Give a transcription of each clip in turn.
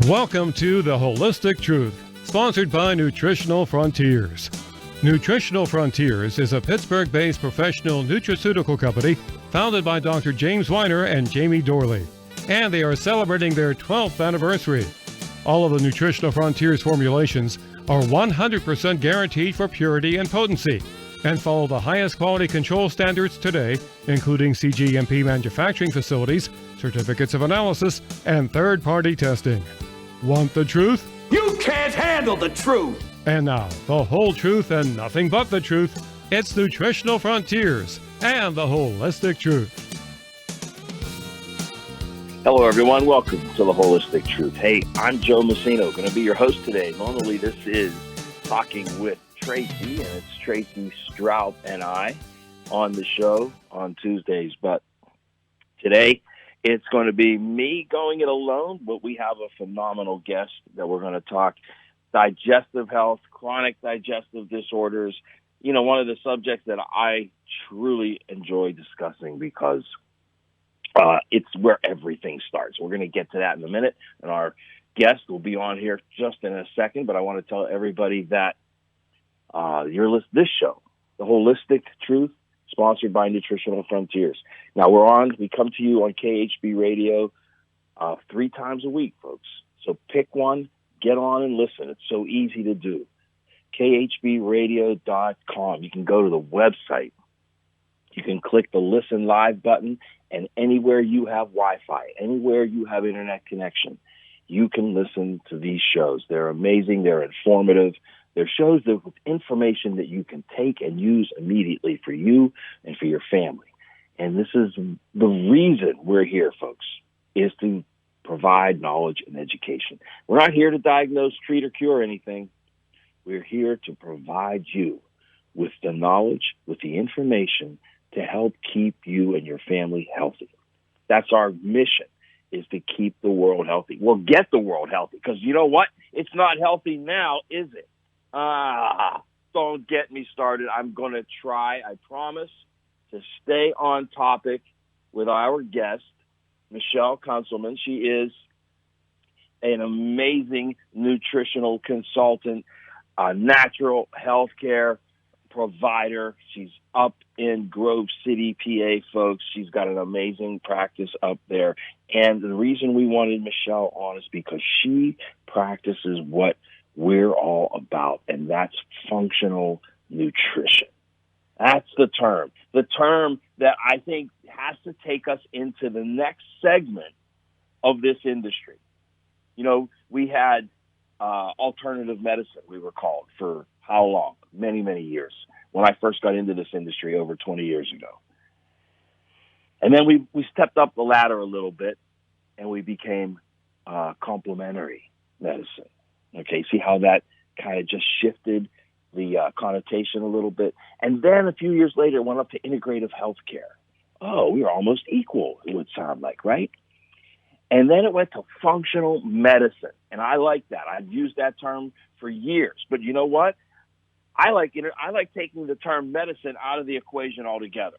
Welcome to The Holistic Truth, sponsored by Nutritional Frontiers. Nutritional Frontiers is a Pittsburgh-based professional nutraceutical company founded by Dr. James Weiner and Jamie Dorley, and they are celebrating their 12th anniversary. All of the Nutritional Frontiers formulations are 100% guaranteed for purity and potency and follow the highest quality control standards today, including CGMP manufacturing facilities, certificates of analysis, and third-party testing. Want the truth? You can't handle the truth! And now, the whole truth and nothing but the truth. It's Nutritional Frontiers and the Holistic Truth. Hello, everyone. Welcome to the Holistic Truth. Hey, I'm Joe Messino, going to be your host today. Normally, this is Talking with Tracey, and it's Tracey, Stroup, and I on the show on Tuesdays. But today, it's going to be me going it alone, but we have a phenomenal guest that we're going to talk digestive health, chronic digestive disorders. You know, one of the subjects that I truly enjoy discussing because it's where everything starts. We're going to get to that in a minute, and our guest will be on here just in a second, but I want to tell everybody that this show, The Holistic Truth, sponsored by Nutritional Frontiers. Now, we come to you on KHB radio 3 times a week, folks. So pick one, get on and listen. It's so easy to do. KHBradio.com. You can go to the website. You can click the Listen Live button, and anywhere you have Wi-Fi, anywhere you have internet connection, you can listen to these shows. They're amazing. They're informative. They're shows with information that you can take and use immediately for you and for your family. And this is the reason we're here, folks, is to provide knowledge and education. We're not here to diagnose, treat, or cure anything. We're here to provide you with the knowledge, with the information to help keep you and your family healthy. That's our mission, is to keep the world healthy. We'll get the world healthy, because you know what? It's not healthy now, is it? Don't get me started. I'm going to try, I promise, to stay on topic with our guest, Michelle Kunselman. She is an amazing nutritional consultant, a natural health care provider. She's up in Grove City, PA, folks. She's got an amazing practice up there. And the reason we wanted Michelle on is because she practices what we're all about, and that's functional nutrition. That's the term that I think has to take us into the next segment of this industry. You know, we had alternative medicine, we were called, for how long? Many, many years. When I first got into this industry over 20 years ago. And then we stepped up the ladder a little bit, and we became complementary medicine. Okay, see how that kind of just shifted the connotation a little bit. And then a few years later, it went up to integrative healthcare. Oh, we were almost equal, it would sound like, right? And then it went to functional medicine. And I like that. I've used that term for years. But you know what? I like taking the term medicine out of the equation altogether.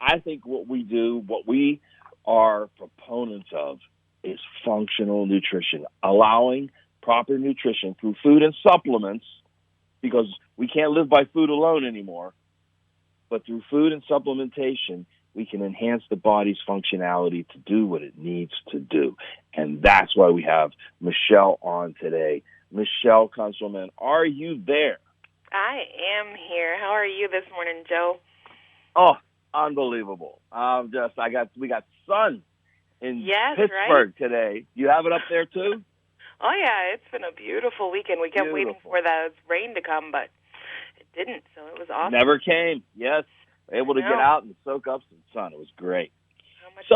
I think what we do, what we are proponents of, is functional nutrition, allowing proper nutrition through food and supplements, because we can't live by food alone anymore. But through food and supplementation, we can enhance the body's functionality to do what it needs to do. And that's why we have Michelle on today. Michelle Kunselman, are you there? I am here. How are you this morning, Joe? Oh, unbelievable. We got sun in Pittsburgh today. You have it up there too? Oh, yeah, it's been a beautiful weekend. We kept waiting for the rain to come, but it didn't, so it was awesome. Never came, yes. Able to get out and soak up some sun. It was great. It's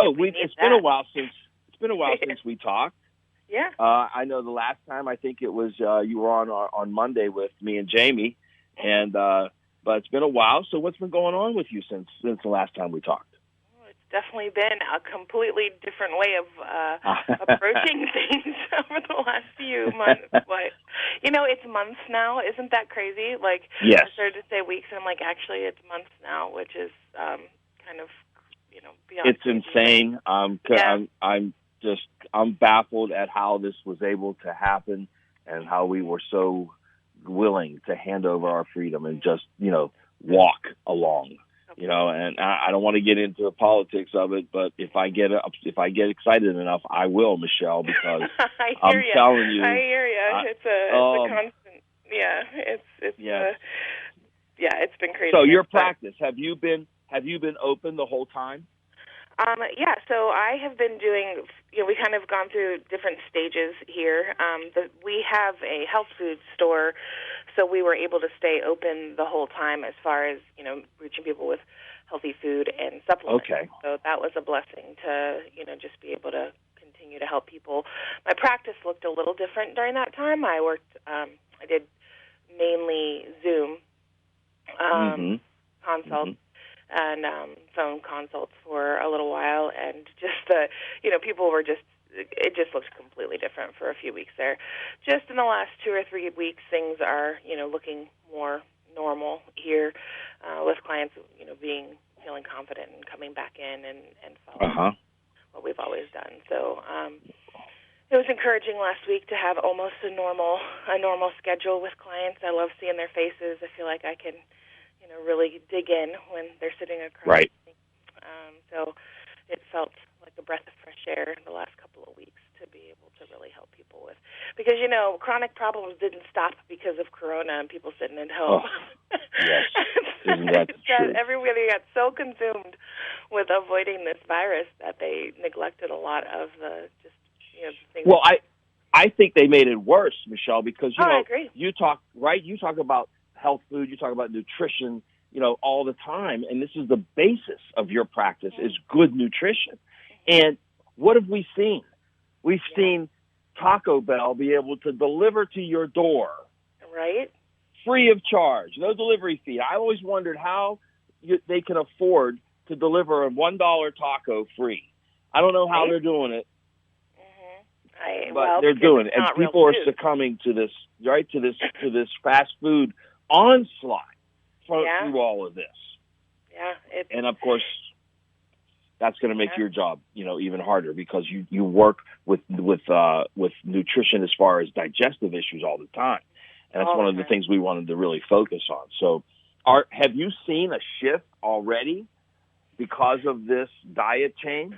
been a while since we talked. Yeah. I know the last time, I think it was you were on Monday with me and Jamie, and but it's been a while. So what's been going on with you since the last time we talked? Definitely been a completely different way of approaching things over the last few months. But, you know, it's months now. Isn't that crazy? Like, yes. I started to say weeks, and I'm like, actually, it's months now, which is kind of, you know, beyond It's crazy. Insane. I'm I'm baffled at how this was able to happen and how we were so willing to hand over our freedom and just, walk along. And I don't want to get into the politics of it, but if I get excited enough, I will, Michelle, because I'm telling you. I hear you. It's a constant. Yeah, it's been crazy. So your practice, have you been open the whole time? Yeah, so I have been doing, we kind of gone through different stages here. We have a health food store, so we were able to stay open the whole time as far as, reaching people with healthy food and supplements. Okay. So that was a blessing to, just be able to continue to help people. My practice looked a little different during that time. I did mainly Zoom consults. And phone consults for a little while, and just people were it just looks completely different for a few weeks there. Just in the last 2 or 3 weeks, things are looking more normal here, with clients feeling confident and coming back in and following what we've always done. So it was encouraging last week to have almost a normal schedule with clients. I love seeing their faces. I feel like I can really dig in when they're sitting across. Right. So it felt like a breath of fresh air the last couple of weeks to be able to really help people with. Because, chronic problems didn't stop because of Corona and people sitting at home. Oh, yes. Isn't that the truth? Everybody got so consumed with avoiding this virus that they neglected a lot of the things. Well, I think they made it worse, Michelle, because, I agree. You talk about health food, you talk about nutrition, all the time. And this is the basis of your practice is good nutrition. And what have we seen? We've seen Taco Bell be able to deliver to your door. Right. Free of charge, no delivery fee. I always wondered how they can afford to deliver a $1 taco free. I don't know how they're doing it. But they're doing it. And people are succumbing to this, right, to this fast food onslaught through all of this. Yeah. And, of course, that's going to make your job, even harder because you work with nutrition as far as digestive issues all the time. And that's one of the things we wanted to really focus on. So have you seen a shift already because of this diet change?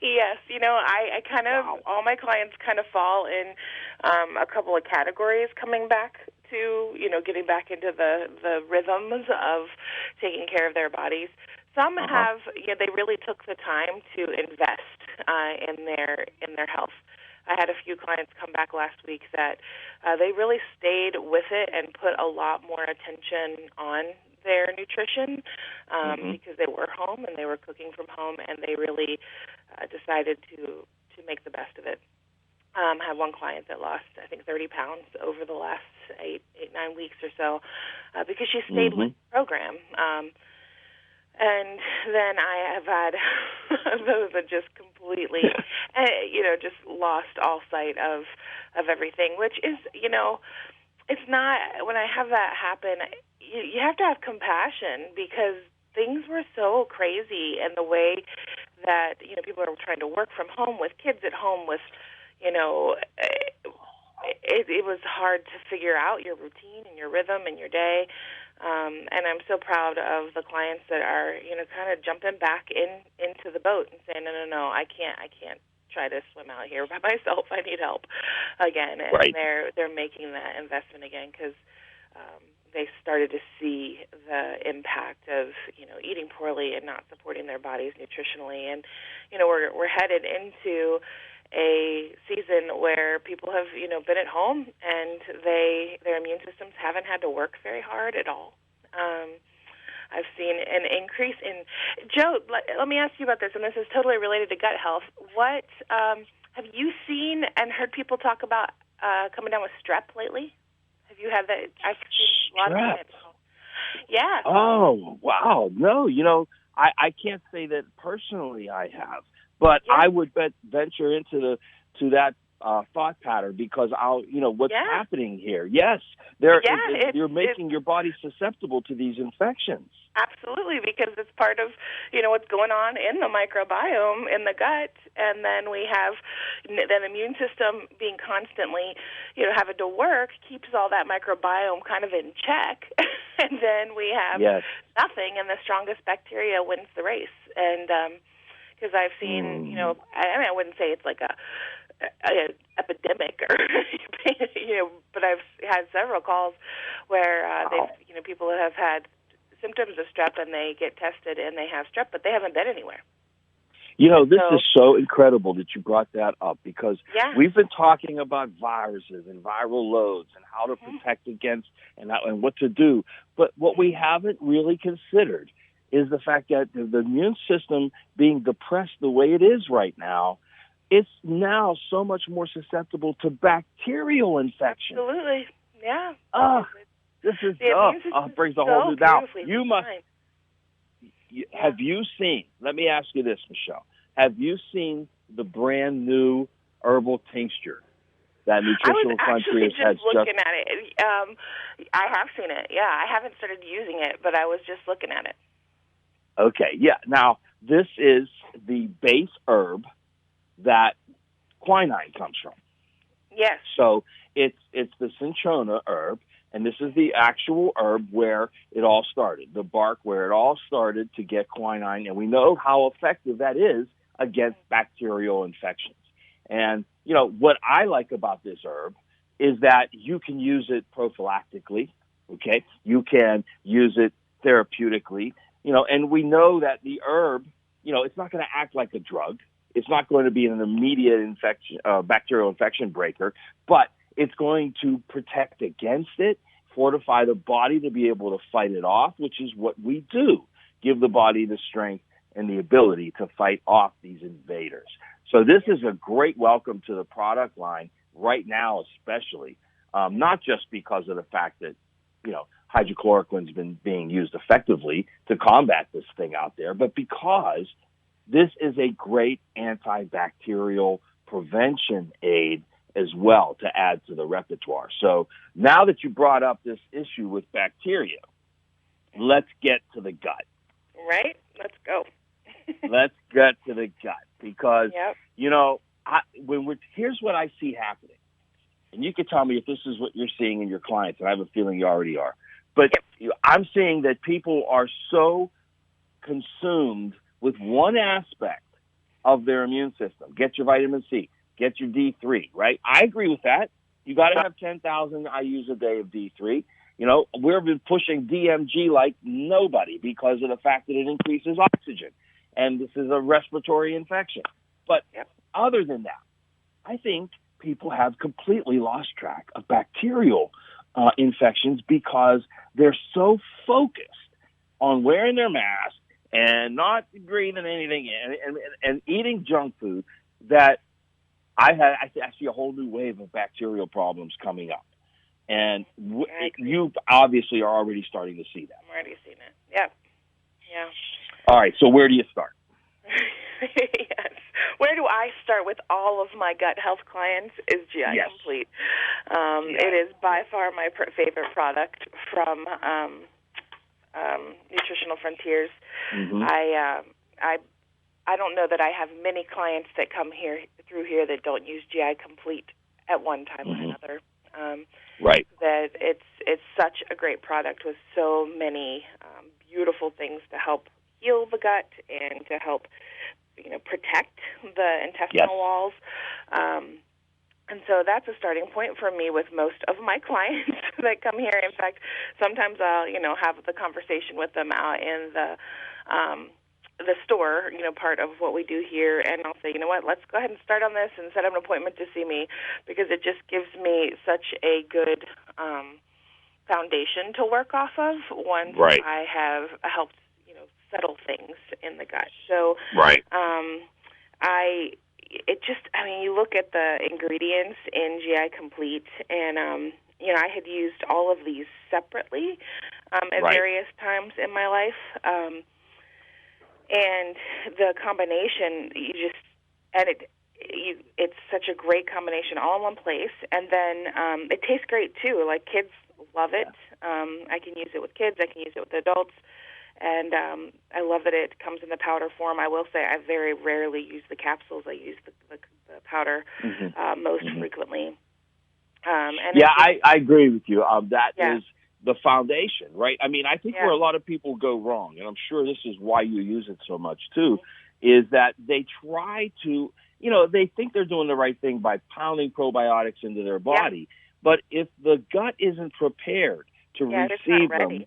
Yes, I kind of, all my clients kind of fall in a couple of categories coming back to, getting back into the rhythms of taking care of their bodies. Some have, they really took the time to invest in their health. I had a few clients come back last week that they really stayed with it and put a lot more attention on their nutrition because they were home and they were cooking from home, and they really decided to make the best of it. I had one client that lost, I think, 30 pounds over the last 9 weeks or so because she stayed with the program. And then I have had those that just completely, just lost all sight of everything, which is, it's not, when I have that happen, you have to have compassion because things were so crazy, and the way that, people are trying to work from home with kids at home with, it was hard to figure out your routine and your rhythm and your day. And I'm so proud of the clients that are, kind of jumping back into the boat and saying, no, I can't try to swim out here by myself. I need help again. And they're making that investment again because they started to see the impact of, eating poorly and not supporting their bodies nutritionally. And, we're headed into a season where people have, been at home and their immune systems haven't had to work very hard at all. I've seen an increase in Joe. Let me ask you about this, and this is totally related to gut health. What have you seen and heard people talk about coming down with strep lately? Have you had that? I've seen a lot of it. Yeah. Oh wow! No, I can't say that personally. I have. But I would venture into that thought pattern because what's Yeah. happening here. Yes, you're making your body susceptible to these infections. Absolutely, because it's part of, what's going on in the microbiome in the gut, and then we have the immune system being constantly, having to work keeps all that microbiome kind of in check, and then we have nothing, and the strongest bacteria wins the race. And because I've seen, I wouldn't say it's like a epidemic or but I've had several calls where they've people have had symptoms of strep and they get tested and they have strep, but they haven't been anywhere. This is so incredible that you brought that up because we've been talking about viruses and viral loads and how to protect against and what to do. But what we haven't really considered is the fact that the immune system being depressed the way it is right now, it's now so much more susceptible to bacterial infection. Absolutely, yeah. This is brings a so whole new. Now you must. Have you seen? Let me ask you this, Michelle. Have you seen the brand new herbal tincture that Nutritional Frontiers has just? Looking at it. I have seen it. Yeah, I haven't started using it, but I was just looking at it. Okay, yeah. Now this is the base herb that quinine comes from. Yes. So it's the cinchona herb, and this is the actual herb where it all started, the bark where it all started to get quinine, and we know how effective that is against bacterial infections. And, what I like about this herb is that you can use it prophylactically, okay? You can use it therapeutically, and we know that the herb, it's not going to act like a drug. It's not going to be an immediate bacterial infection breaker, but it's going to protect against it, fortify the body to be able to fight it off, which is what we do, give the body the strength and the ability to fight off these invaders. So this is a great welcome to the product line right now, especially, not just because of the fact that, hydrochloroquine's been being used effectively to combat this thing out there, but because this is a great antibacterial prevention aid as well to add to the repertoire. So now that you brought up this issue with bacteria, let's get to the gut. Right? Let's go. Let's get to the gut because, here's what I see happening. And you can tell me if this is what you're seeing in your clients, and I have a feeling you already are. But I'm seeing that people are so consumed with one aspect of their immune system. Get your vitamin C, get your D3, right? I agree with that. You got to have 10,000 IUs a day of D3. We've been pushing DMG like nobody because of the fact that it increases oxygen. And this is a respiratory infection. But other than that, I think people have completely lost track of bacterial infections because they're so focused on wearing their mask and not breathing anything and eating junk food that I see a whole new wave of bacterial problems coming up. And you obviously are already starting to see that. I'm already seeing it. Yeah. All right, so where do you start? Yes. Where do I start with all of my gut health clients is GI Complete. It is by far my favorite product from Nutritional Frontiers. Mm-hmm. I don't know that I have many clients that come through here that don't use GI Complete at one time or another. Right. That it's such a great product with so many beautiful things to help heal the gut and to help protect the intestinal walls. And so that's a starting point for me with most of my clients that come here. In fact, sometimes I'll, have the conversation with them out in the store, part of what we do here, and I'll say, let's go ahead and start on this and set up an appointment to see me because it just gives me such a good foundation to work off of once I have helped, settle things in the gut. So you look at the ingredients in GI Complete, and, I had used all of these separately at various times in my life. And the combination, it's such a great combination all in one place. And then it tastes great, too. Like, kids love it. I can use it with kids. I can use it with adults. And I love that it comes in the powder form. I will say I very rarely use the capsules. I use the powder most frequently. I agree with you. That is the foundation, right? I mean, I think where a lot of people go wrong, and I'm sure this is why you use it so much too, is that they try to, they think they're doing the right thing by pounding probiotics into their body. But if the gut isn't prepared to receive them,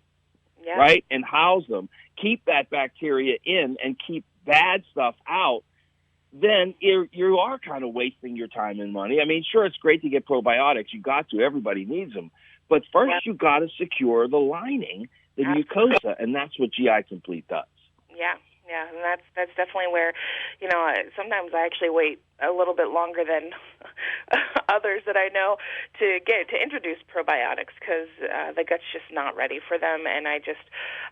right, and house them, keep that bacteria in and keep bad stuff out, then you are kind of wasting your time and money. I mean, sure, it's great to get probiotics. You got to. Everybody needs them. But first, you got to secure the lining, the mucosa, and that's what GI Complete does. Yeah, and that's definitely where, sometimes I actually wait a little bit longer than others that I know to introduce probiotics because the gut's just not ready for them, and I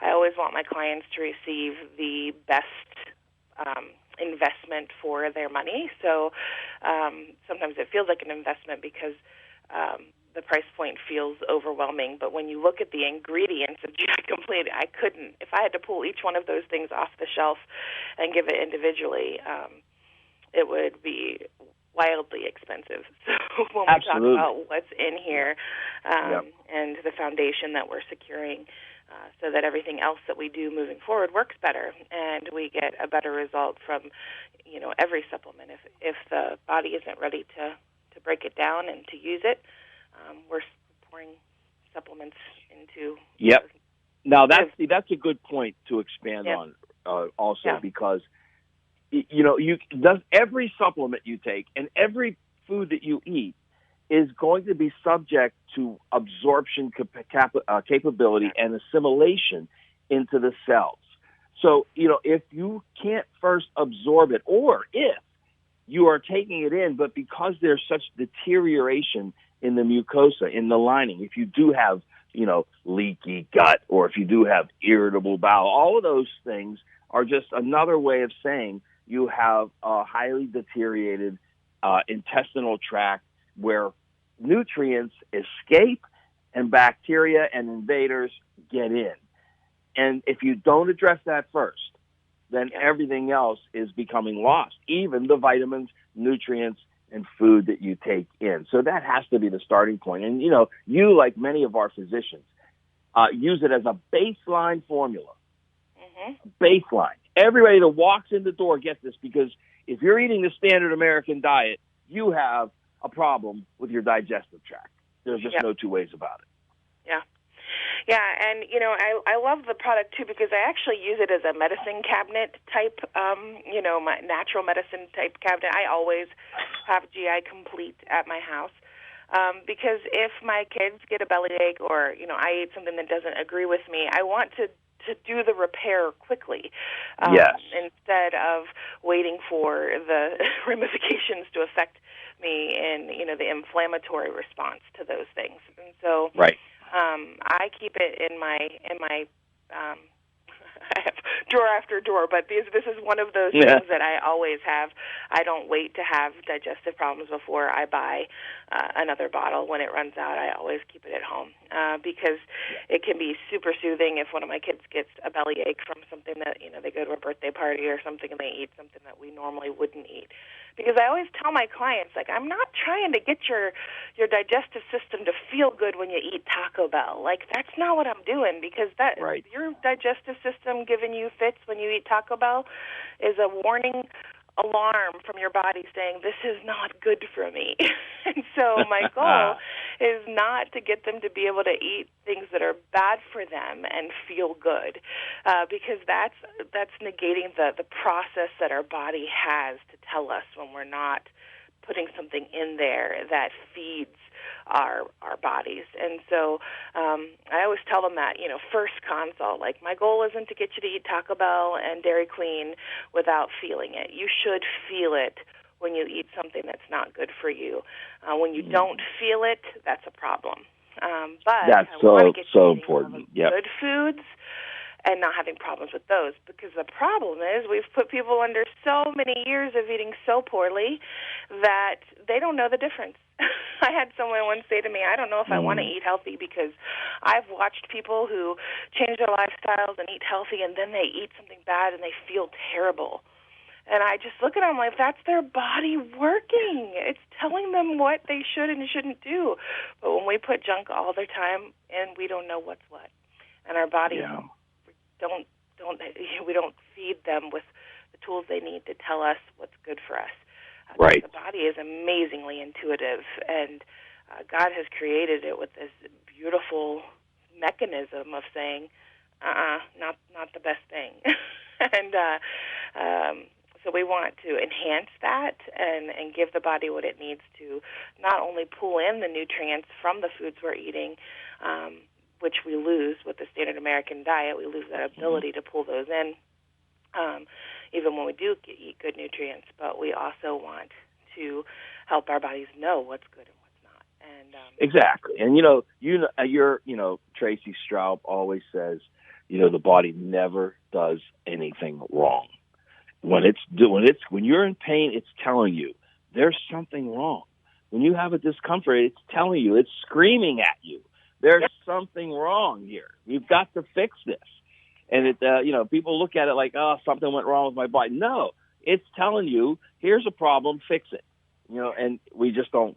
always want my clients to receive the best investment for their money. So sometimes it feels like an investment because the price point feels overwhelming. But when you look at the ingredients of GI Complete, I couldn't. If I had to pull each one of those things off the shelf and give it individually, it would be wildly expensive. So when we talk about what's in here and the foundation that we're securing, so that everything else that we do moving forward works better, and we get a better result from, every supplement. If the body isn't ready to break it down and to use it, we're pouring supplements into. Yep. Now that's a good point to expand on also because every supplement you take and every food that you eat is going to be subject to absorption capability and assimilation into the cells. So, if you can't first absorb it, or if you are taking it in, but because there's such deterioration in the mucosa, in the lining, if you do have, leaky gut, or if you do have irritable bowel, all of those things are just another way of saying you have a highly deteriorated intestinal tract where nutrients escape and bacteria and invaders get in. And if you don't address that first, then everything else is becoming lost, even the vitamins, nutrients, and food that you take in. So that has to be the starting point. And, you, like many of our physicians, use it as a baseline formula. Baseline. Everybody that walks in the door gets this, because if you're eating the standard American diet, you have a problem with your digestive tract. There's just no two ways about it. Yeah, and, I love the product, too, because I actually use it as a medicine cabinet type, my natural medicine type cabinet. I always have GI Complete at my house because if my kids get a bellyache or, I eat something that doesn't agree with me, I want to do the repair quickly instead of waiting for the ramifications to affect me in, the inflammatory response to those things. And so I keep it in my I have drawer after drawer, but this is one of those things that I always have. I don't wait to have digestive problems before I buy another bottle. When it runs out, I always keep it at home because it can be super soothing if one of my kids gets a bellyache from something that, they go to a birthday party or something and they eat something that we normally wouldn't eat. Because I always tell my clients, I'm not trying to get your digestive system to feel good when you eat Taco Bell. That's not what I'm doing, because your digestive system giving you fits when you eat Taco Bell is a warning alarm from your body saying, this is not good for me. And so my goal is not to get them to be able to eat things that are bad for them and feel good, because that's negating the process that our body has to tell us when we're not putting something in there that feeds our bodies. And so I always tell them that, first consult, my goal isn't to get you to eat Taco Bell and Dairy Queen without feeling it. You should feel it when you eat something that's not good for you. When you don't feel it, that's a problem. But that's I want to get you so eating important. Good foods and not having problems with those. Because the problem is we've put people under so many years of eating so poorly that they don't know the difference. I had someone once say to me, I don't know if I want to eat healthy because I've watched people who change their lifestyles and eat healthy, and then they eat something bad and they feel terrible. And I just look at them like, that's their body working. It's telling them what they should and shouldn't do. But when we put junk all the time, and we don't know what's what, and our bodies we don't feed them with the tools they need to tell us what's good for us. Right. The body is amazingly intuitive, and God has created it with this beautiful mechanism of saying, not the best thing. And so we want to enhance that and give the body what it needs to not only pull in the nutrients from the foods we're eating, which we lose with the standard American diet. We lose that ability to pull those in, even when we do eat good nutrients. But we also want to help our bodies know what's good and what's not. And exactly. And Tracey Stroup always says, the body never does anything wrong. When you're in pain, it's telling you there's something wrong. When you have a discomfort, it's telling you, it's screaming at you. There's something wrong here. We've got to fix this. And people look at it like, oh, something went wrong with my body. No, it's telling you, here's a problem, fix it. And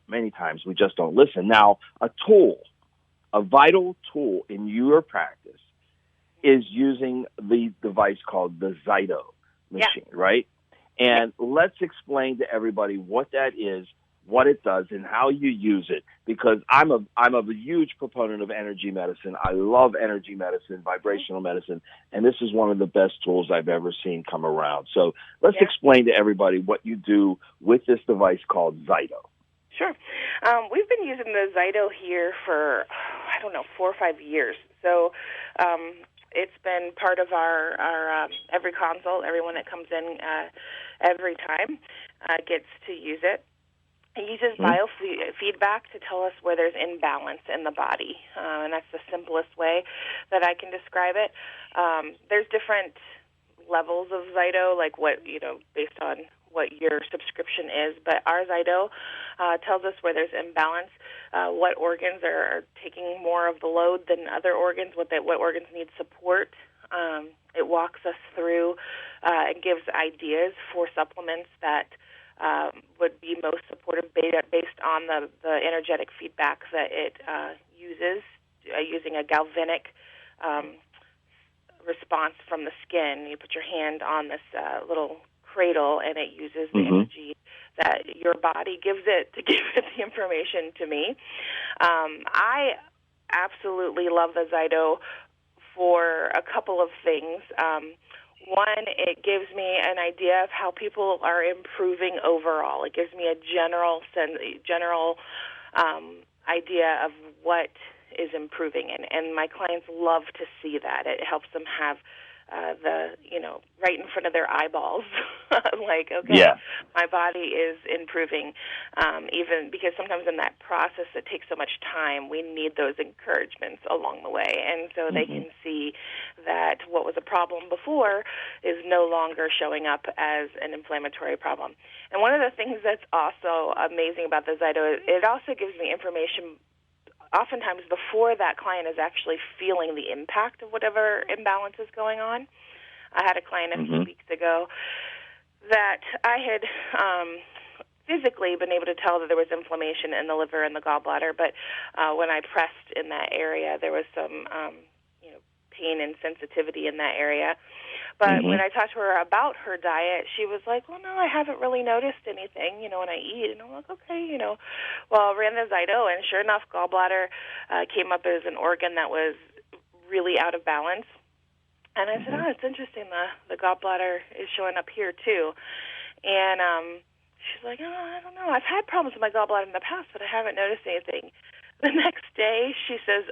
many times we just don't listen. Now, a vital tool in your practice is using the device called the Zyto machine, right? And let's explain to everybody what that is, what it does, and how you use it, because I'm a huge proponent of energy medicine. I love energy medicine, vibrational medicine, and this is one of the best tools I've ever seen come around. So let's explain to everybody what you do with this device called Zyto. Sure. We've been using the Zyto here for, 4 or 5 years. So it's been part of our every consult. Everyone that comes in every time gets to use it. It uses biofeedback to tell us where there's imbalance in the body, and that's the simplest way that I can describe it. There's different levels of Zyto, like based on what your subscription is, but our Zyto tells us where there's imbalance, what organs are taking more of the load than other organs, what organs need support. It walks us through and gives ideas for supplements that would be most supportive based on the energetic feedback that it uses, using a galvanic response from the skin. You put your hand on this little cradle, and it uses the energy that your body gives it to give it the information to me. I absolutely love the Zyto for a couple of things. One, it gives me an idea of how people are improving overall. It gives me a general idea of what is improving, and my clients love to see that. It helps them have right in front of their eyeballs, like, okay, my body is improving, even because sometimes in that process it takes so much time, we need those encouragements along the way, and so they can see that what was a problem before is no longer showing up as an inflammatory problem. And one of the things that's also amazing about the Zyto is it also gives me information oftentimes before that client is actually feeling the impact of whatever imbalance is going on. I had a client a few weeks ago that I had physically been able to tell that there was inflammation in the liver and the gallbladder, but when I pressed in that area, there was some pain and sensitivity in that area. But when I talked to her about her diet, she was like, well, no, I haven't really noticed anything, when I eat. And I'm like, okay, Well, I ran the Zyto, and sure enough, gallbladder came up as an organ that was really out of balance. And I said, it's interesting, the gallbladder is showing up here, too. And she's like, I don't know. I've had problems with my gallbladder in the past, but I haven't noticed anything. The next day, she says,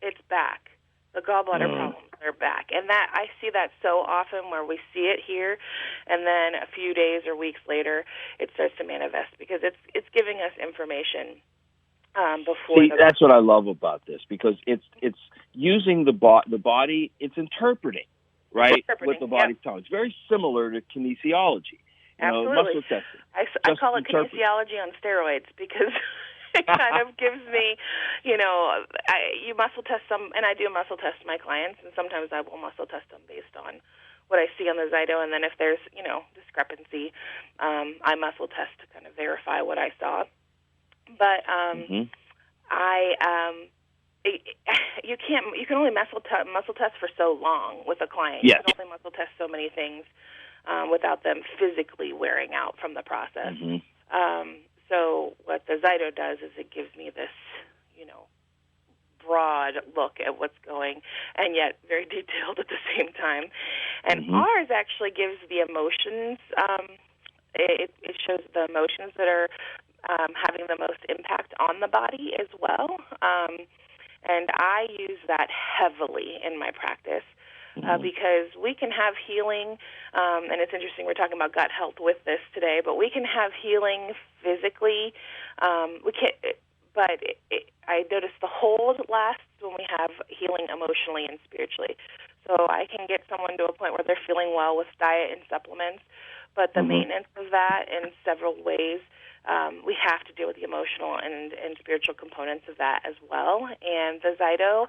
it's back. The gallbladder problems are back. And that I see that so often where we see it here, and then a few days or weeks later it starts to manifest because it's giving us information before. That's what I love about this, because it's using the body, it's interpreting, right? What the body's telling. It's very similar to kinesiology. Absolutely. Muscle testing. I call it kinesiology on steroids, because it kind of gives me, you muscle test some, and I do muscle test my clients, and sometimes I will muscle test them based on what I see on the Zyto, and then if there's, discrepancy, I muscle test to kind of verify what I saw. But you can only muscle test for so long with a client. Yes. You can only muscle test so many things without them physically wearing out from the process. So what the Zyto does is it gives me this, broad look at what's going, and yet very detailed at the same time. And ours actually gives the emotions. It shows the emotions that are having the most impact on the body as well. And I use that heavily in my practice. Because we can have healing, and it's interesting, we're talking about gut health with this today, but we can have healing physically. I notice the hold lasts when we have healing emotionally and spiritually. So I can get someone to a point where they're feeling well with diet and supplements, but the maintenance of that in several ways, we have to deal with the emotional and spiritual components of that as well. And the Zyto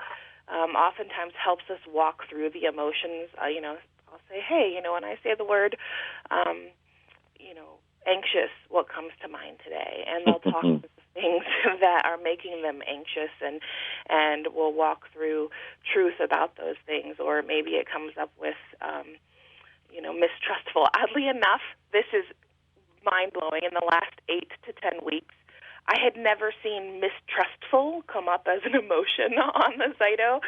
oftentimes helps us walk through the emotions. I'll say, hey, when I say the word, anxious, what comes to mind today? And they'll talk about the things that are making them anxious, and we'll walk through truth about those things. Or maybe it comes up with, mistrustful. Oddly enough, this is mind-blowing. In the last 8 to 10 weeks, I had never seen mistrustful come up as an emotion on the Zyto,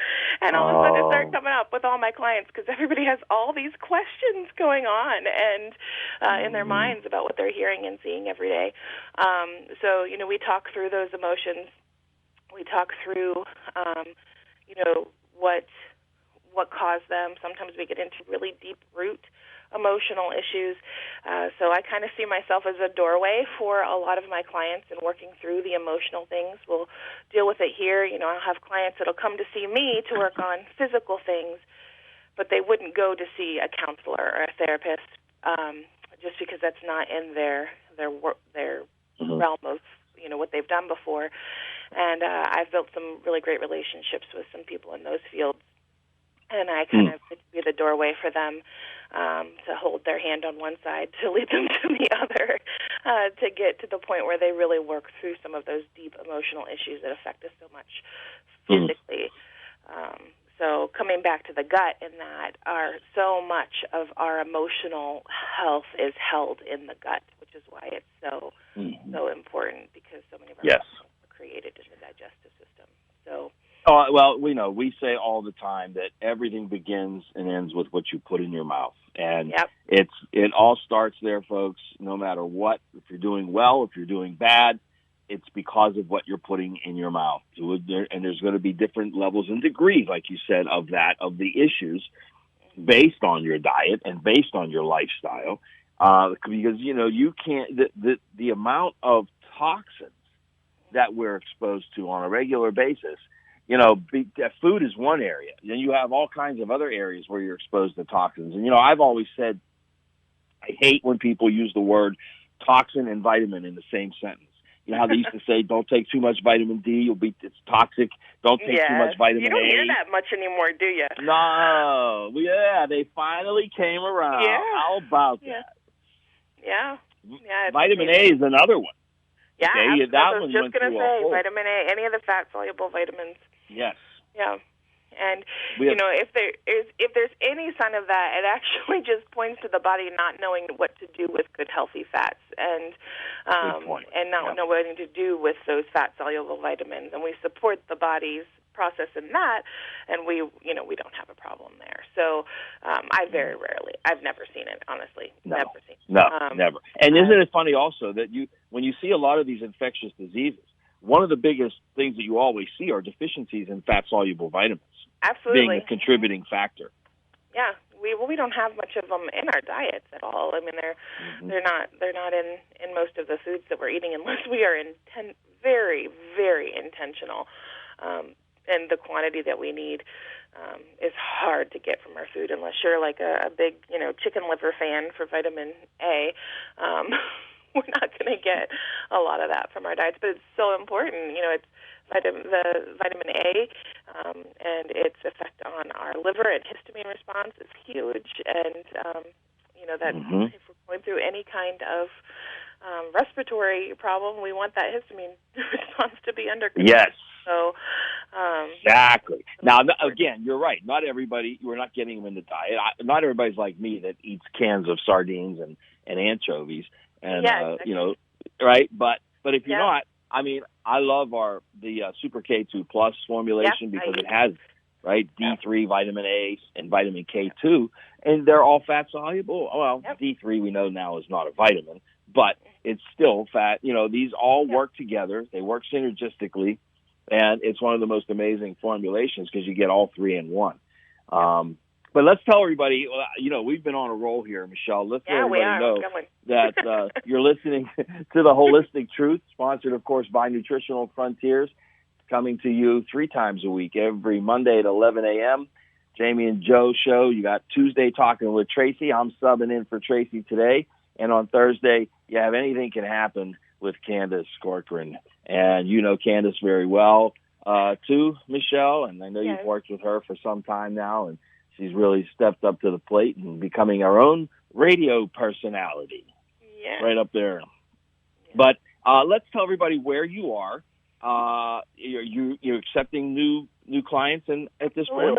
and all of a sudden it started coming up with all my clients, because everybody has all these questions going on and in their minds about what they're hearing and seeing every day. So we talk through those emotions. We talk through what caused them. Sometimes we get into really deep root emotional issues. So I kind of see myself as a doorway for a lot of my clients in working through the emotional things. We'll deal with it here. I'll have clients that'll come to see me to work on physical things, but they wouldn't go to see a counselor or a therapist just because that's not in their realm of what they've done before. And I've built some really great relationships with some people in those fields. And I kind of be the doorway for them to hold their hand on one side, to lead them to the other, to get to the point where they really work through some of those deep emotional issues that affect us so much physically. So coming back to the gut, in that so much of our emotional health is held in the gut, which is why it's so important, because so many of our emotions are created in the digestive system. So. Oh, well, we say all the time that everything begins and ends with what you put in your mouth. And it all starts there, folks, no matter what. If you're doing well, if you're doing bad, it's because of what you're putting in your mouth. And there's going to be different levels and degrees, like you said, of the issues based on your diet and based on your lifestyle. Because, you can't, the amount of toxins that we're exposed to on a regular basis, food is one area. Then you have all kinds of other areas where you're exposed to toxins. And, I've always said I hate when people use the word toxin and vitamin in the same sentence. You know how they used to say, don't take too much vitamin D, it's toxic. Don't take too much vitamin A. You don't hear that much anymore, do you? No. Yeah, they finally came around. Yeah. How about that? Yeah. Vitamin A is another one. Yeah, okay? That I was just going to say, vitamin A, any of the fat-soluble vitamins. Yes. Yeah. And, if there's any sign of that, it actually just points to the body not knowing what to do with good, healthy fats, and not knowing what to do with those fat-soluble vitamins. And we support the body's process in that, and we don't have a problem there. So I've never seen it, honestly. No. Never seen it. No, never. And isn't it funny also that when you see a lot of these infectious diseases, one of the biggest things that you always see are deficiencies in fat-soluble vitamins. Absolutely. Being a contributing factor. Yeah, we don't have much of them in our diets at all. I mean, they're not in most of the foods that we're eating unless we are very, very intentional. And the quantity that we need is hard to get from our food unless you're like a big, chicken liver fan for vitamin A. We're not going to get a lot of that from our diets, but it's so important. It's the vitamin A and its effect on our liver and histamine response is huge. And, that if we're going through any kind of respiratory problem, we want that histamine response to be under control. Yes. So, exactly. Now, again, you're right. Not everybody, we're not getting them in the diet. Not everybody's like me that eats cans of sardines and anchovies. And, exactly. right? But if you're not, I mean, I love the Super K2 Plus formulation because it has, right, D3, vitamin A, and vitamin K2, and they're all fat soluble. Well, D3 we know now is not a vitamin, but it's still fat. These all work together. They work synergistically, and it's one of the most amazing formulations because you get all three in one. But let's tell everybody, we've been on a roll here, Michelle. Let's let everybody know that you're listening to The Holistic Truth, sponsored, of course, by Nutritional Frontiers, coming to you 3 times a week, every Monday at 11 a.m. Jamie and Joe show. You got Tuesday Talking with Tracey. I'm subbing in for Tracey today. And on Thursday, you have Anything Can Happen with Candace Corcoran. And you know Candace very well, too, Michelle. And I know you've worked with her for some time now. And she's really stepped up to the plate and becoming our own radio personality. Yeah. Right up there. Yeah. But let's tell everybody where you are. You're accepting new clients at this point?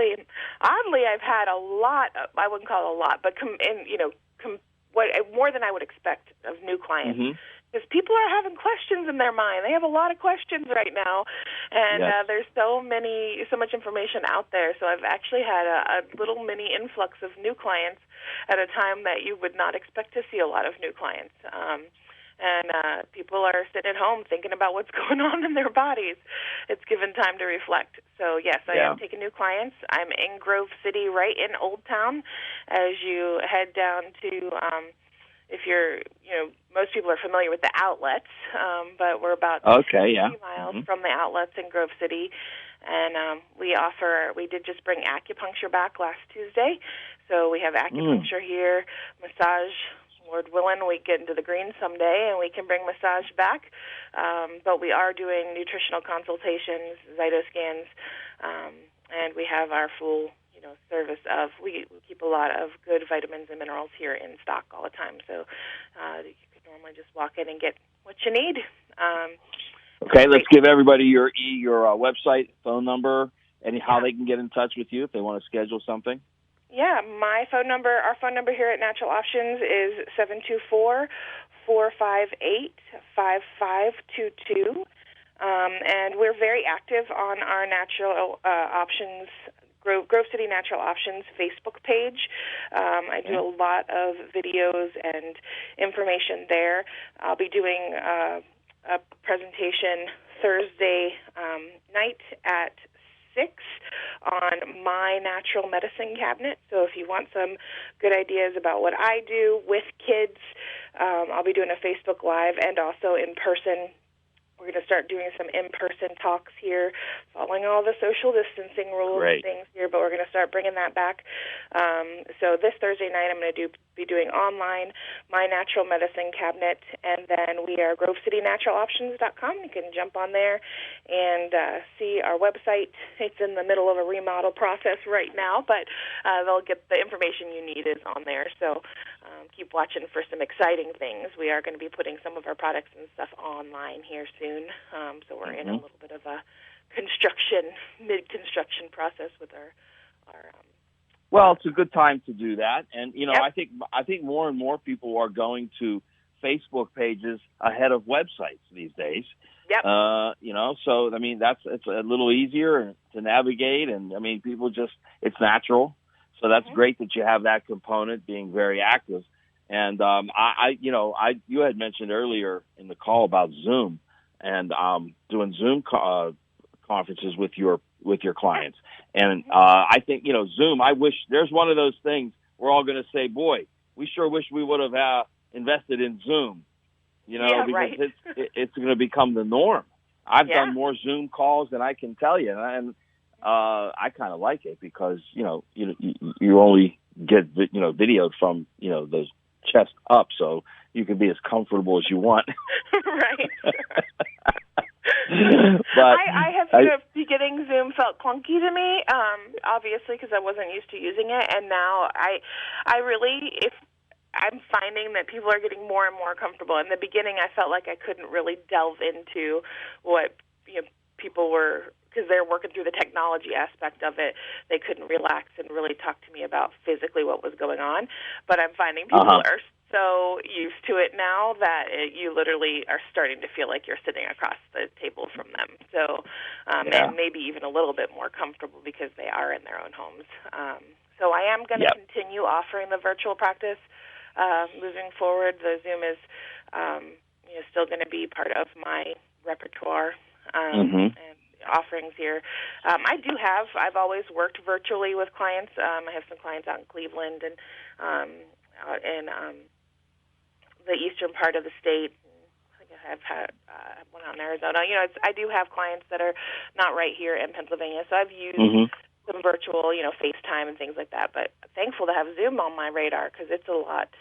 Oddly, I've had a lot. I wouldn't call it a lot, but more than I would expect of new clients. Because people are having questions in their mind. They have a lot of questions right now, and there's so much information out there. So I've actually had a little mini influx of new clients at a time that you would not expect to see a lot of new clients. And people are sitting at home thinking about what's going on in their bodies. It's given time to reflect. So, yes, I am taking new clients. I'm in Grove City, right in Old Town. As you head down to, if you're, most people are familiar with the outlets, but we're about 50 miles from the outlets in Grove City. And we did just bring acupuncture back last Tuesday. So we have acupuncture here, massage. Lord willing, we get into the green someday and we can bring massage back. But we are doing nutritional consultations, Zytoscans, and we have our full, service of, we keep a lot of good vitamins and minerals here in stock all the time. So you can normally just walk in and get what you need. Okay, let's give everybody your website, phone number, and how they can get in touch with you if they want to schedule something. Yeah, our phone number here at Natural Options is 724-458-5522. And we're very active on our Natural Options, Grove City Natural Options Facebook page. I do a lot of videos and information there. I'll be doing a presentation Thursday night at 6 on my natural medicine cabinet. So if you want some good ideas about what I do with kids, I'll be doing a Facebook Live and also in person. We're going to start doing some in-person talks here, following all the social distancing rules and things here, but we're going to start bringing that back. So this Thursday night, I'm going to be doing online My Natural Medicine Cabinet, and then we are GroveCityNaturalOptions.com. You can jump on there and see our website. It's in the middle of a remodel process right now, but they'll get the information you need is on there. So keep watching for some exciting things. We are going to be putting some of our products and stuff online here soon. So we're in a little bit of a mid-construction process with our well, it's a good time to do that. And, I think more and more people are going to Facebook pages ahead of websites these days. Yep. So, I mean, it's a little easier to navigate. And, I mean, it's natural. So that's great that you have that component being very active. And you had mentioned earlier in the call about Zoom and doing Zoom conferences with your clients. And I think Zoom. I wish there's one of those things we're all going to say, boy, we sure wish we would have invested in Zoom, because right. it's going to become the norm. I've Yeah. done more Zoom calls than I can tell you, and I kind of like it because you only get video from those chest up, so you can be as comfortable as you want. Right. But I have beginning Zoom felt clunky to me, obviously because I wasn't used to using it, and now I really, if I'm finding that people are getting more and more comfortable. In the beginning, I felt like I couldn't really delve into what people were, because they're working through the technology aspect of it. They couldn't relax and really talk to me about physically what was going on. But I'm finding people are so used to it now that you literally are starting to feel like you're sitting across the table from them. So, and maybe even a little bit more comfortable because they are in their own homes. So I am going to continue offering the virtual practice moving forward. The Zoom is still going to be part of my repertoire and offerings here. I've always worked virtually with clients. I have some clients out in Cleveland and out in the eastern part of the state. I think I've had one out in Arizona. I do have clients that are not right here in Pennsylvania, so I've used some virtual, FaceTime and things like that. But thankful to have Zoom on my radar because it's a lot.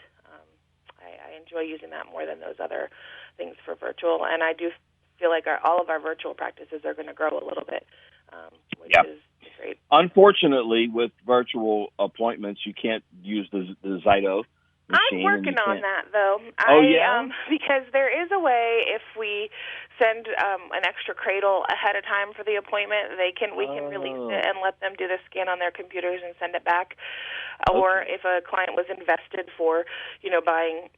I enjoy using that more than those other things for virtual, and I do feel like all of our virtual practices are going to grow a little bit, which is great. Unfortunately, with virtual appointments, you can't use the Zyto machine. I'm working on that, though. Because there is a way, if we send an extra cradle ahead of time for the appointment, we can release it and let them do the scan on their computers and send it back. Or if a client was invested for, buying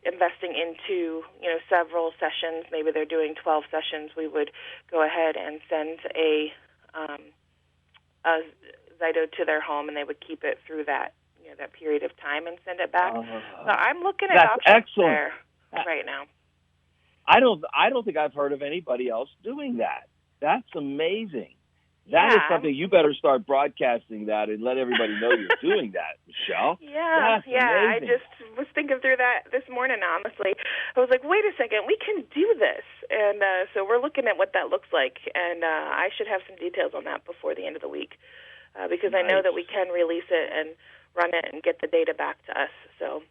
investing into several sessions, maybe they're doing 12 sessions, we would go ahead and send a Zyto to their home, and they would keep it through that that period of time and send it back. So I'm looking at options there right now. I don't think I've heard of anybody else doing that. That's amazing. That is something you better start broadcasting that and let everybody know you're doing that, Michelle. That's amazing. I just was thinking through that this morning, honestly. I was like, wait a second, we can do this. And so we're looking at what that looks like, and I should have some details on that before the end of the week because I know that we can release it and run it and get the data back to us. So,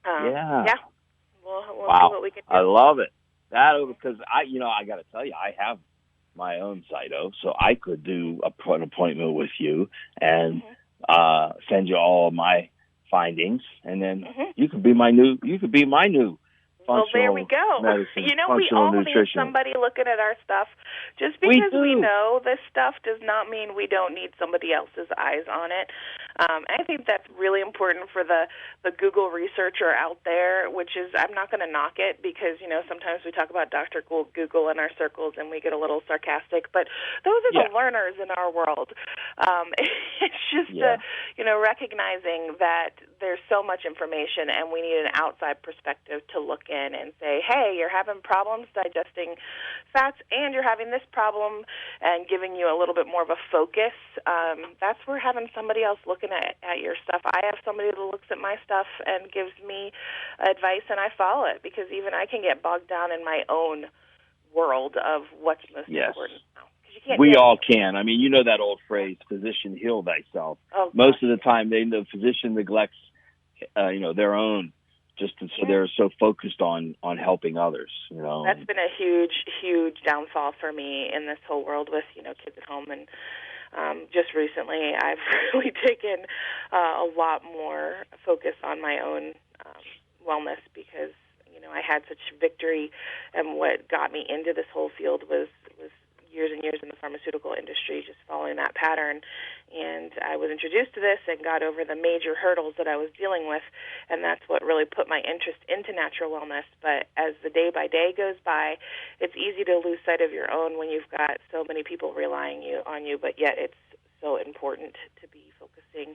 we'll see what we can do. I love it. Because I got to tell you, I have my own Zyto, so I could do an appointment with you and send you all my findings, and then you could be my new Well, there we go. Medicine, we all nutrition. need somebody looking at our stuff. Just because we know this stuff does not mean we don't need somebody else's eyes on it. I think that's really important for the Google researcher out there, which is, I'm not going to knock it because, sometimes we talk about Dr. Google in our circles and we get a little sarcastic, but those are the learners in our world. It's just, recognizing that there's so much information and we need an outside perspective to look in and say, hey, you're having problems digesting fats and you're having this problem, and giving you a little bit more of a focus. That's where having somebody else looking at your stuff. I have somebody that looks at my stuff and gives me advice, and I follow it because even I can get bogged down in my own world of what's most important now. We all can. I mean, that old phrase, physician heal thyself. Most of the time, the physician neglects, their own, so they're so focused on helping others. That's been a huge, huge downfall for me in this whole world with kids at home, and just recently I've really taken a lot more focus on my own wellness because I had such victory, and what got me into this whole field was years and years in the pharmaceutical industry, just following that pattern. And I was introduced to this and got over the major hurdles that I was dealing with, and that's what really put my interest into natural wellness. But as the day by day goes by, it's easy to lose sight of your own when you've got so many people relying on you, but yet it's so important to be focusing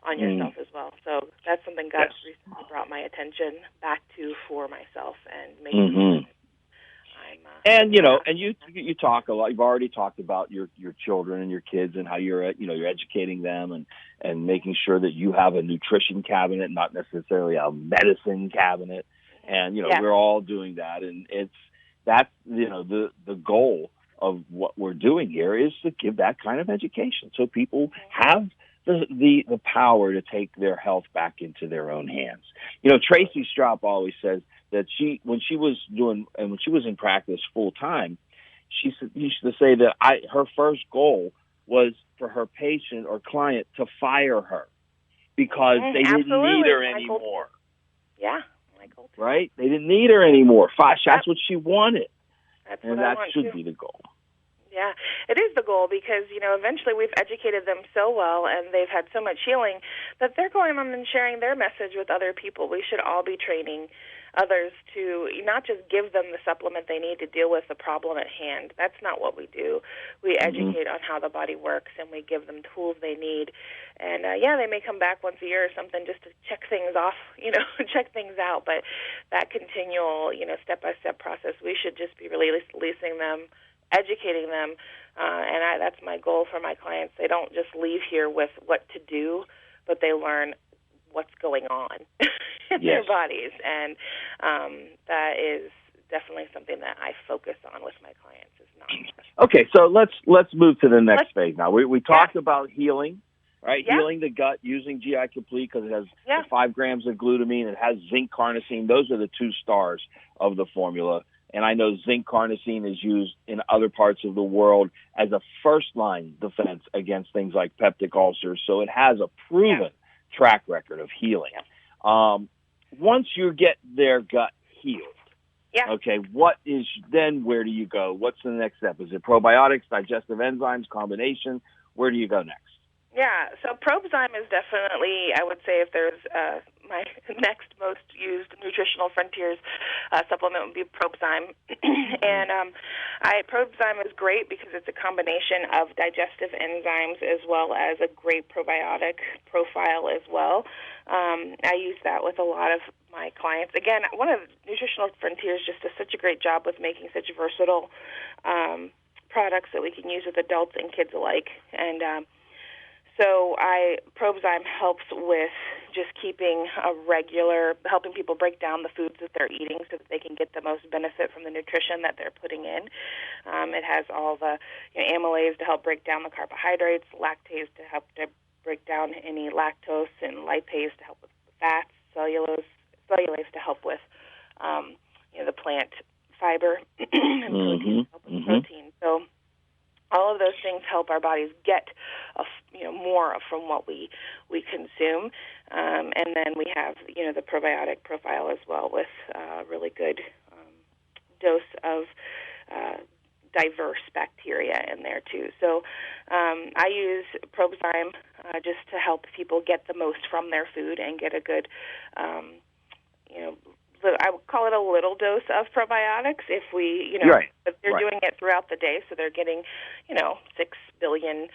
on yourself as well. So that's something God recently brought my attention back to for myself, and making sure I And and you talk a lot. You've already talked about your children and your kids and how you're educating them and making sure that you have a nutrition cabinet, not necessarily a medicine cabinet. And we're all doing that, and that's the goal of what we're doing here is to give that kind of education so people have the power to take their health back into their own hands. Tracey Stroup always says that when she was in practice full time, she used to say that her first goal was for her patient or client to fire her because they didn't need her anymore. Yeah. Right? They didn't need her anymore. That's what she wanted. And that should be the goal. Yeah, it is the goal because, eventually we've educated them so well and they've had so much healing that they're going on and sharing their message with other people. We should all be training others to not just give them the supplement they need to deal with the problem at hand. That's not what we do. We educate on how the body works and we give them tools they need. And, they may come back once a year or something just to check things off, check things out. But that continual, step-by-step process, we should just be releasing them, educating them, and that's my goal for my clients. They don't just leave here with what to do, but they learn what's going on in their bodies, and that is definitely something that I focus on with my clients. Is not okay. So let's move to the next phase now. We talked about healing, right? Yeah. Healing the gut using GI Complete because it has the 5 grams of glutamine. It has zinc carnosine. Those are the 2 stars of the formula. And I know zinc carnosine is used in other parts of the world as a first-line defense against things like peptic ulcers. So it has a proven track record of healing. Once you get their gut healed, okay, where do you go? What's the next step? Is it probiotics, digestive enzymes, combination? Where do you go next? Yeah, so Probzyme is definitely, I would say, if there's my next most used nutritional frontiers supplement would be Probzyme. And Probzyme is great because it's a combination of digestive enzymes as well as a great probiotic profile as well. I use that with a lot of my clients. Again, one of Nutritional Frontiers just does such a great job with making such versatile products that we can use with adults and kids alike. And so Probzyme helps with just keeping helping people break down the foods that they're eating so that they can get the most benefit from the nutrition that they're putting in. It has all the amylase to help break down the carbohydrates, lactase to help to break down any lactose, and lipase to help with the fats, cellulase to help with the plant fiber, and protein to help with protein. So all of those things help our bodies get more from what we consume, and then we have the probiotic profile as well with a really good dose of diverse bacteria in there too. So I use Probzyme just to help people get the most from their food and get a good I would call it a little dose of probiotics if we, but they're doing it throughout the day, so they're getting, 6 billion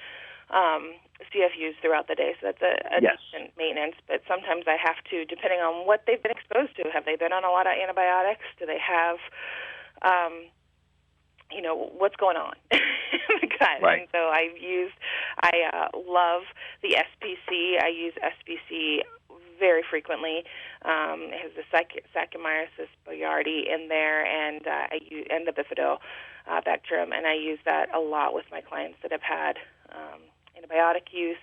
CFUs throughout the day, so that's a decent maintenance. But sometimes I have to, depending on what they've been exposed to, have they been on a lot of antibiotics? Do they have, what's going on in the gut? Right. And so I love the SPC. I use SPC very frequently. It has the Saccharomyces boulardii in there, and the bifidobacterium, and I use that a lot with my clients that have had antibiotic use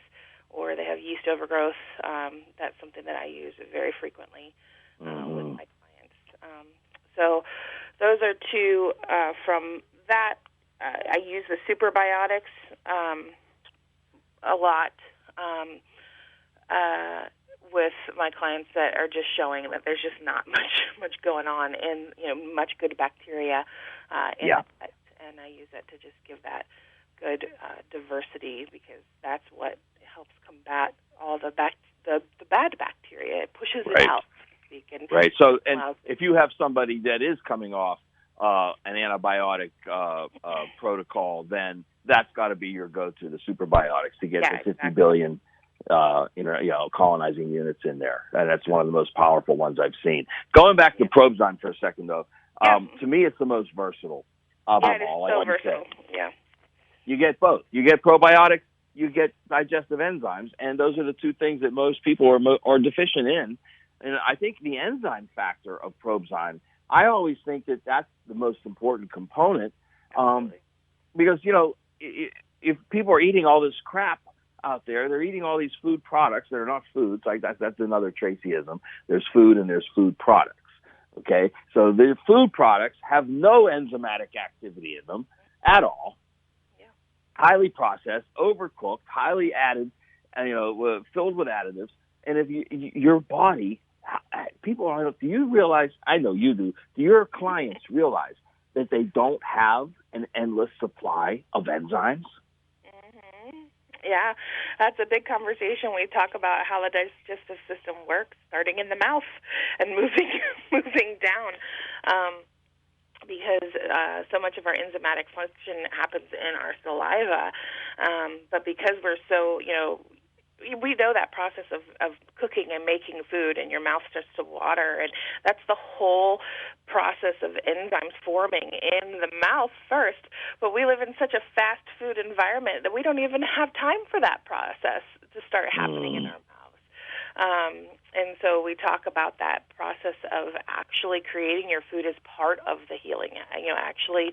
or they have yeast overgrowth. That's something that I use very frequently with my clients. So those are 2 from that. I use the superbiotics a lot. With my clients that are just showing that there's just not much going on in much good bacteria in the gut, and I use it to just give that good diversity because that's what helps combat all the bad bacteria. It pushes it out. Right. So, and if you have somebody that is coming off an antibiotic protocol, then that's got to be your go-to, the superbiotics, to get the 50 billion colonizing units in there. And that's one of the most powerful ones I've seen. Going back to Probzyme for a second, though, To me, it's the most versatile of Yeah, them it is all. so Like I versatile. said, Yeah. you get both. You get probiotics, you get digestive enzymes, and those are the two things that most people are deficient in. And I think the enzyme factor of Probezyme, I always think that that's the most important component, because if people are eating all this crap out there, they're eating all these food products that are not foods. Like that's another Traceyism. There's food and there's food products. Okay, so the food products have no enzymatic activity in them at all. Yeah. Highly processed, overcooked, highly added, filled with additives. And if your body, people are. Do you realize? I know you do. Do your clients realize that they don't have an endless supply of enzymes? Yeah, that's a big conversation. We talk about how the digestive system works, starting in the mouth and moving down, because so much of our enzymatic function happens in our saliva. But because we're so, we know that process of cooking and making food, and your mouth starts to water, and that's the whole process of enzymes forming in the mouth first. But we live in such a fast food environment that we don't even have time for that process to start happening in our mouths. And so we talk about that process of actually creating your food as part of the healing, actually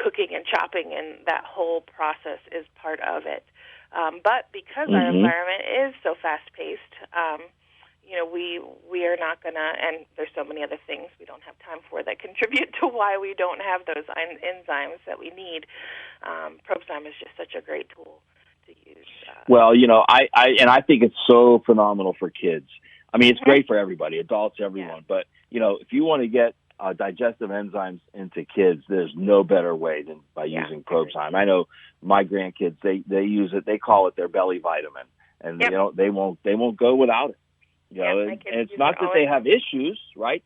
cooking and chopping, and that whole process is part of it. But because our environment is so fast-paced, we are not going to, and there's so many other things we don't have time for that contribute to why we don't have those enzymes that we need. Probezyme is just such a great tool to use. Well, I think it's so phenomenal for kids. I mean, it's great for everybody, adults, everyone. Yeah. But, if you want to get digestive enzymes into kids, there's no better way than by using Probezyme. I know my grandkids, they use it, they call it their belly vitamin, and they won't go without it. And it's not that they have issues, right?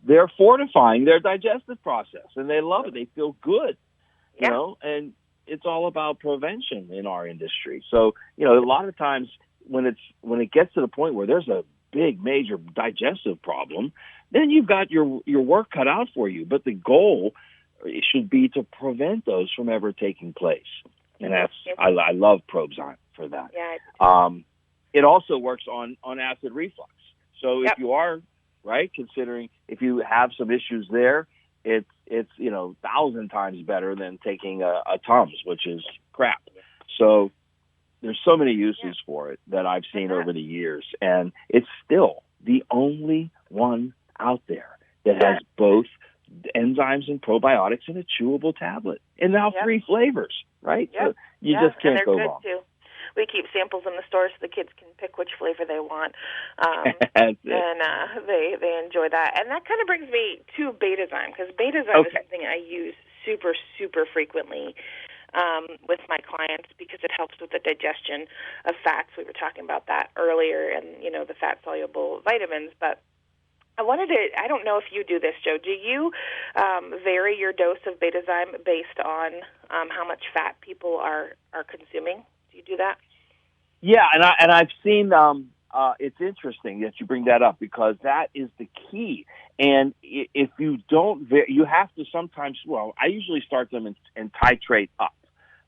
They're fortifying their digestive process, and they love it. They feel good, and it's all about prevention in our industry. So, a lot of times when it gets to the point where there's a big, major digestive problem, then you've got your work cut out for you. But the goal should be to prevent those from ever taking place. And I love Probezyme for that. Yeah. It also works on acid reflux. So if you are, considering if you have some issues there, it's 1,000 times better than taking a Tums, which is crap. So there's so many uses for it that I've seen over the years, and it's still the only one out there that has both enzymes and probiotics in a chewable tablet, and now 3 flavors, right? Yep. So you just can't go wrong. Too. We keep samples in the store so the kids can pick which flavor they want, and they enjoy that. And that kind of brings me to Betazyme, because Betazyme is something I use super, super frequently with my clients, because it helps with the digestion of fats. We were talking about that earlier, and the fat-soluble vitamins. But I don't know if you do this, Joe. Do you vary your dose of Betazyme based on how much fat people are consuming? Do you do that? Yeah, and I've seen. It's interesting that you bring that up, because that is the key. And if you don't, you have to sometimes. Well, I usually start them and titrate up,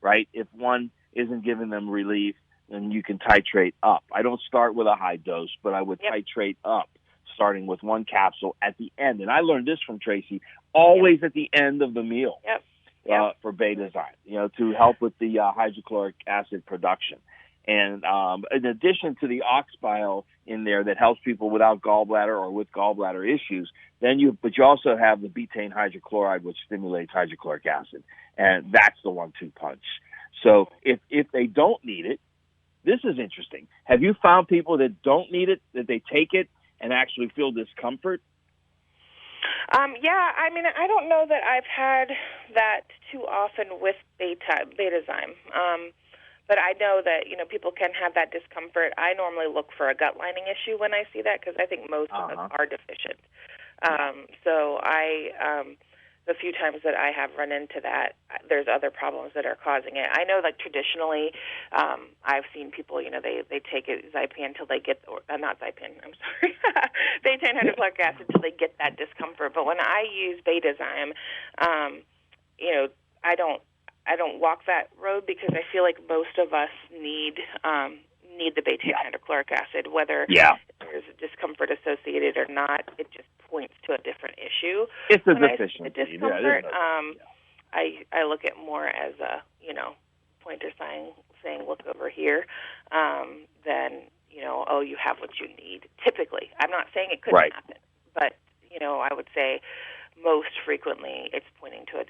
right? If one isn't giving them relief, then you can titrate up. I don't start with a high dose, but I would titrate up, starting with 1 capsule at the end. And I learned this from Tracey, always at the end of the meal. For Betazyme, to help with the hydrochloric acid production. And in addition to the ox bile in there that helps people without gallbladder or with gallbladder issues, you also have the betaine hydrochloride, which stimulates hydrochloric acid. And that's the 1-2 punch. So if they don't need it, this is interesting. Have you found people that don't need it, that they take it and actually feel discomfort? I mean, I don't know that I've had that too often with Betazyme. But I know that, people can have that discomfort. I normally look for a gut lining issue when I see that, because I think most of us are deficient. So the few times that I have run into that, there's other problems that are causing it. I know, like, traditionally, I've seen people, they take it Zypan until they get, not Zypan, I'm sorry, they take hydrochloric acid until they get that discomfort. But when I use Betazyme, I don't walk that road because I feel like most of us need the beta hydrochloric acid, whether there's a discomfort associated or not. It just points to a different issue. It's a when deficiency. I see the discomfort, I look at more as a pointer saying look over here. Then you have what you need. Typically, I'm not saying it couldn't happen, but I would say most frequently it's pointing to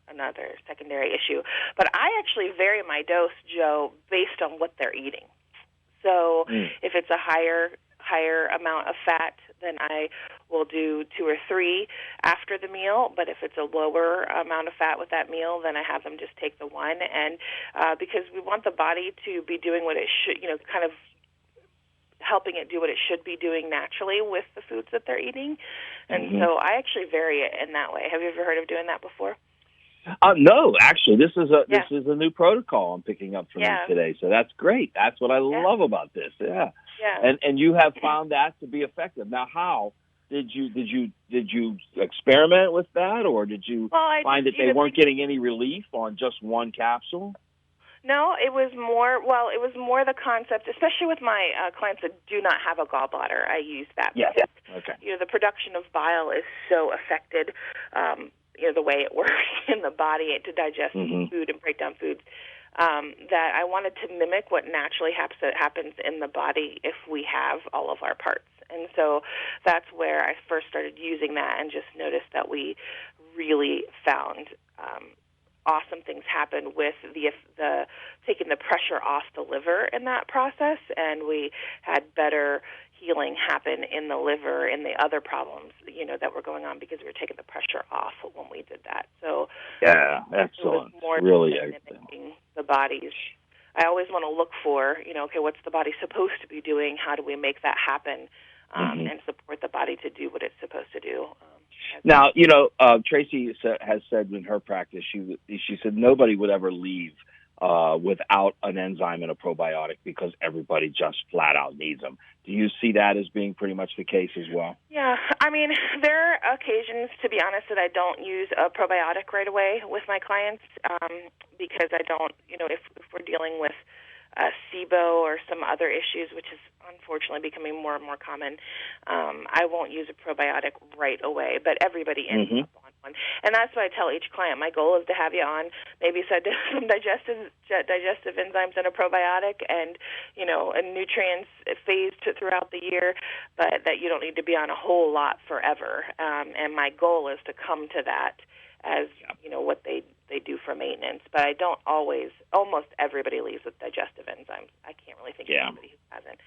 another secondary issue. But I actually vary my dose, Joe, based on what they're eating. So if it's a higher amount of fat, then I will do 2 or 3 after the meal. But if it's a lower amount of fat with that meal, then I have them just take the 1. And because we want the body to be doing what it should, kind of helping it do what it should be doing naturally with the foods that they're eating. And so I actually vary it in that way. Have you ever heard of doing that before? No, actually, this is a new protocol I'm picking up from you today. So that's great. That's what I love about this. Yeah. And you have found that to be effective. Now, how did you experiment with that, or did you find that they weren't getting any relief on just one capsule? No, it was more the concept, especially with my clients that do not have a gallbladder. I use that. Yes. Because, okay. The production of bile is so affected, the way it works in the body to digest food and break down foods, that I wanted to mimic what naturally happens in the body if we have all of our parts. And so that's where I first started using that and just noticed that we really found awesome things happen with the taking the pressure off the liver in that process, and we had better healing happen in the liver and the other problems, that were going on because we were taking the pressure off when we did that. So excellent. It was more really mimicking the body's. I always want to look for, what's the body supposed to be doing? How do we make that happen and support the body to do what it's supposed to do? Now, Tracey has said in her practice, she said nobody would ever leave without an enzyme and a probiotic because everybody just flat out needs them. Do you see that as being pretty much the case as well? Yeah. I mean, there are occasions, to be honest, that I don't use a probiotic right away with my clients because I don't, if we're dealing with SIBO or some other issues, which is unfortunately becoming more and more common, I won't use a probiotic right away, but everybody ends up on one. And that's what I tell each client. My goal is to have you on maybe some digestive enzymes and a probiotic and, and nutrients phased throughout the year, but that you don't need to be on a whole lot forever. And my goal is to come to that as, what they do for maintenance. But I don't always, almost everybody leaves with digestive enzymes. I can't really think of anybody who hasn't.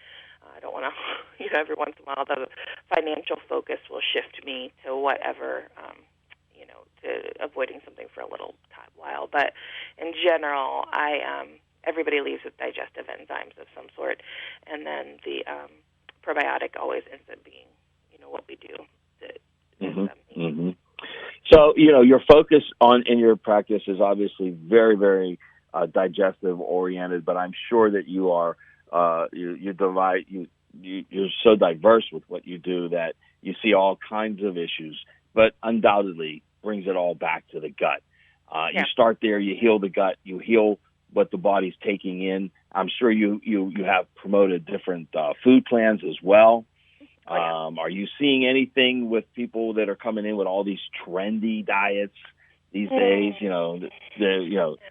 I don't want to, every once in a while the financial focus will shift me to whatever, to avoiding something for a little while. But in general, everybody leaves with digestive enzymes of some sort. And then the probiotic always ends up being, what we do. So, your focus in your practice is obviously very, very digestive oriented, but I'm sure that you are you're so diverse with what you do that you see all kinds of issues, but undoubtedly brings it all back to the gut. You start there, you heal the gut, you heal what the body's taking in. I'm sure you have promoted different food plans as well. Are you seeing anything with people that are coming in with all these trendy diets these days? Who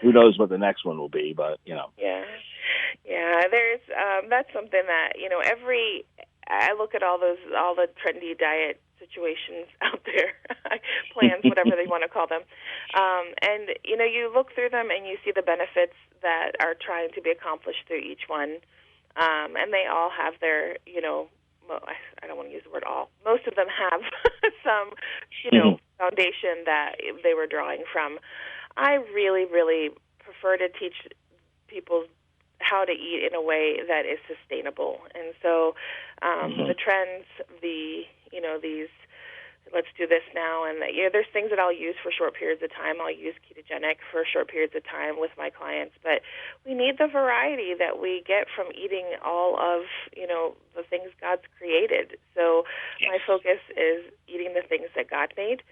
knows what the next one will be, but Yeah, there's that's something that I look at all the trendy diet situations out there, plans, whatever they want to call them, and you look through them and you see the benefits that are trying to be accomplished through each one, and they all have their I don't want to use the word all. Most of them have some, foundation that they were drawing from. I really, really prefer to teach people how to eat in a way that is sustainable. And so the trends, these let's do this now. And there's things that I'll use for short periods of time. I'll use ketogenic for short periods of time with my clients. But we need the variety that we get from eating all of, the things God's created. So my focus is eating the things that God made,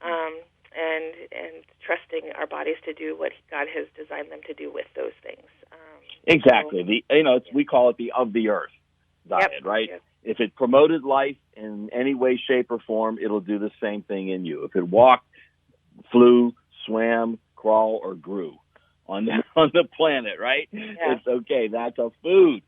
and trusting our bodies to do what God has designed them to do with those things. Exactly. We call it the of the earth diet, right? Yep. If it promoted life in any way, shape, or form, it'll do the same thing in you. If it walked, flew, swam, crawled, or grew on the planet, right? Yeah. It's okay. That's a food.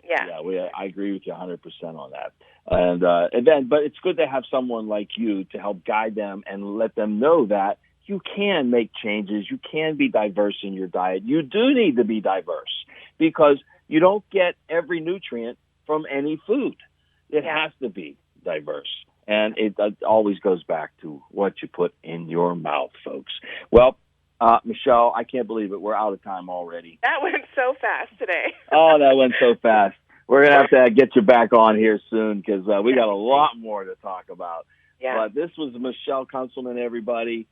Yeah. I agree with you 100% on that. But it's good to have someone like you to help guide them and let them know that you can make changes. You can be diverse in your diet. You do need to be diverse because you don't get every nutrient from any food. It has to be diverse. And it always goes back to what you put in your mouth, folks. Well, Michelle, I can't believe it. We're out of time already. That went so fast today. Oh, that went so fast. We're going to have to get you back on here soon because we got a lot more to talk about. Yeah. But this was Michelle Kunselman, everybody.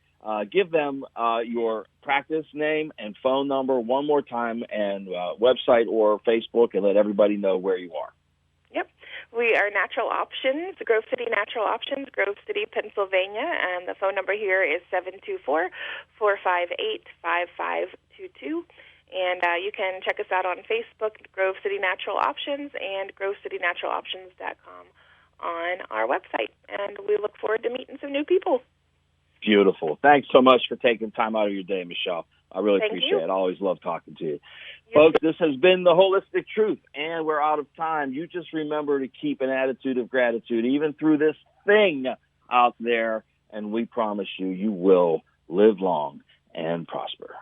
Give them your practice name and phone number one more time and website or Facebook and let everybody know where you are. Yep. We are Natural Options, Grove City Natural Options, Grove City, Pennsylvania, and the phone number here is 724-458-5522. And you can check us out on Facebook, Grove City Natural Options, and GroveCityNaturalOptions.com on our website. And we look forward to meeting some new people. Beautiful. Thanks so much for taking time out of your day, Michelle. I really appreciate it. I always love talking to you. Folks, this has been The Holistic Truth, and we're out of time. You just remember to keep an attitude of gratitude, even through this thing out there, and we promise you will live long and prosper.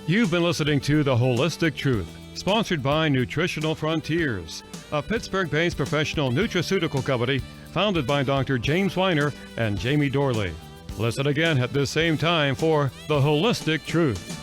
You've been listening to The Holistic Truth, sponsored by Nutritional Frontiers, a Pittsburgh-based professional nutraceutical company founded by Dr. James Weiner and Jamie Dorley. Listen again at this same time for The Holistic Truth.